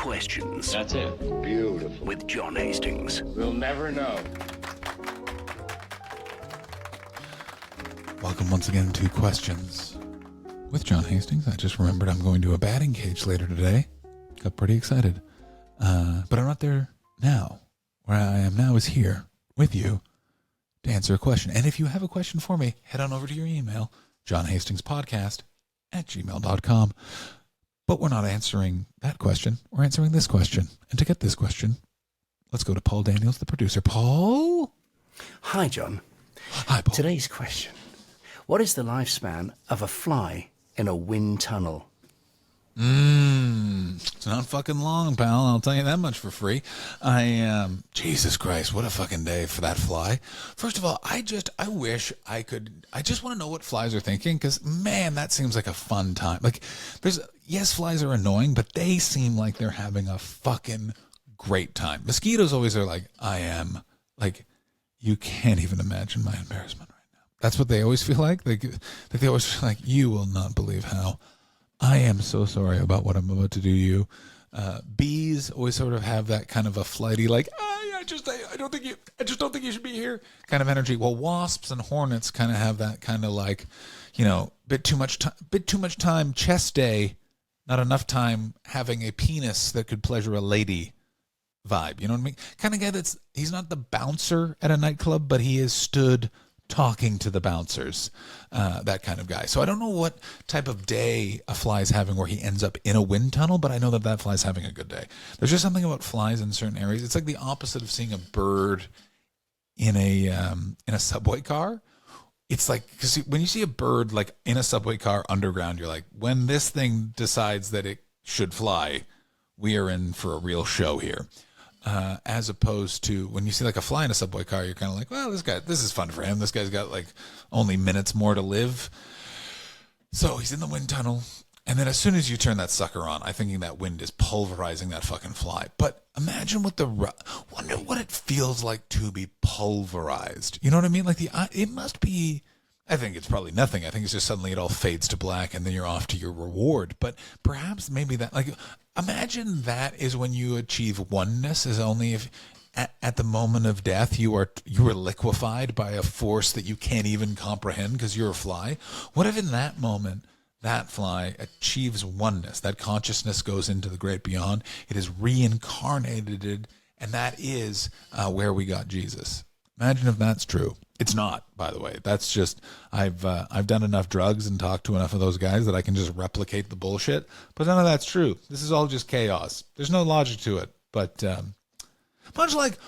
Questions. That's it. Beautiful. With John Hastings. We'll never know. Welcome once again to Questions with John Hastings. I just remembered I'm going to a batting cage later today. Got pretty excited. But I'm not there now. Where I am now is here with you to answer a question. And if you have a question for me, head on over to your email, johnhastingspodcast@gmail.com. But we're not answering that question. We're answering this question. And to get this question, let's go to Paul Daniels, the producer. Paul? Hi, John. Hi, Paul. Today's question. What is the lifespan of a fly in a wind tunnel? It's not fucking long, pal. I'll tell you that much for free. Jesus Christ, what a fucking day for that fly. First of all, I just want to know what flies are thinking, because, man, that seems like a fun time. Like, yes, flies are annoying, but they seem like they're having a fucking great time. Mosquitoes always are like, I am. Like, you can't even imagine my embarrassment right now. That's what they always feel like. They always feel like, you will not believe how I am so sorry about what I'm about to do to you. Bees always sort of have that kind of a flighty, like, I just don't think you should be here kind of energy. Well, wasps and hornets kind of have that kind of like, bit too much time, chest day, not enough time having a penis that could pleasure a lady vibe. You know what I mean? Kind of guy he's not the bouncer at a nightclub, but he is stood talking to the bouncers, that kind of guy. So I don't know what type of day a fly is having where he ends up in a wind tunnel, but I know that fly's having a good day. There's just something about flies in certain areas. It's like the opposite of seeing a bird in a subway car. It's like, because when you see a bird like in a subway car underground, you're like, when this thing decides that it should fly, we are in for a real show here. As opposed to when you see like a fly in a subway car, you're kind of like, well, this is fun for him. This guy's got like only minutes more to live. So he's in the wind tunnel. And then as soon as you turn that sucker on, I'm thinking that wind is pulverizing that fucking fly. But imagine wonder what it feels like to be pulverized. You know what I mean? Like it must be, I think it's probably nothing. I think it's just suddenly it all fades to black and then you're off to your reward. But perhaps maybe that, like, imagine that is when you achieve oneness, is only if at the moment of death you are liquefied by a force that you can't even comprehend because you're a fly. What if in that moment that fly achieves oneness, that consciousness goes into the great beyond, it is reincarnated, and that is where we got Jesus. Imagine if that's true. It's not, by the way. That's just, I've done enough drugs and talked to enough of those guys that I can just replicate the bullshit. But none of that's true. This is all just chaos. There's no logic to it. But much like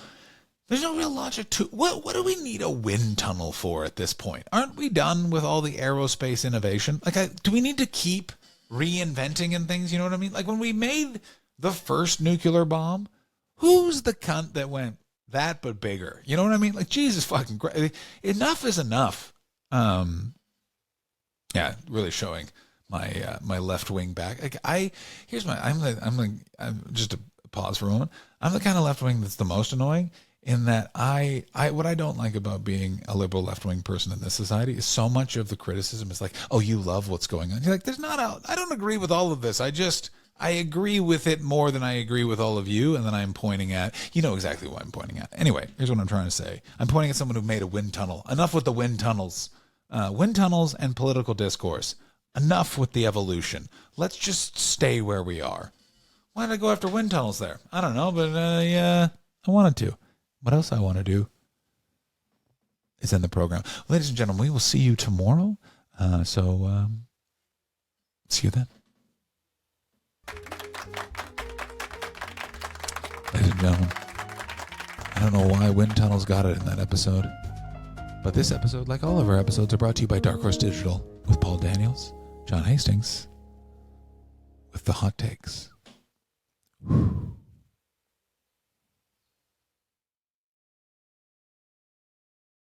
there's no real logic to what do we need a wind tunnel for at this point? Aren't we done with all the aerospace innovation? Like, do we need to keep reinventing and things? You know what I mean? Like when we made the first nuclear bomb, who's the cunt that went, that but bigger? You know what I mean? Like, Jesus fucking Christ. Enough is enough. Yeah, really showing my my left wing back. Like I'm just to pause for a moment. I'm the kind of left wing that's the most annoying in that what I don't like about being a liberal left wing person in this society is so much of the criticism is like, oh, you love what's going on. You're like, I don't agree with all of this. I agree with it more than I agree with all of you, and then I'm pointing at, you know exactly what I'm pointing at. Anyway, here's what I'm trying to say. I'm pointing at someone who made a wind tunnel. Enough with the wind tunnels. Wind tunnels and political discourse. Enough with the evolution. Let's just stay where we are. Why did I go after wind tunnels there? I don't know, but yeah, I wanted to. What else I want to do is end the program. Ladies and gentlemen, we will see you tomorrow. So see you then. Ladies and gentlemen, I don't know why wind tunnels got it in that episode, but this episode, like all of our episodes, are brought to you by Dark Horse Digital with Paul Daniels, John Hastings, with the hot takes. Whew.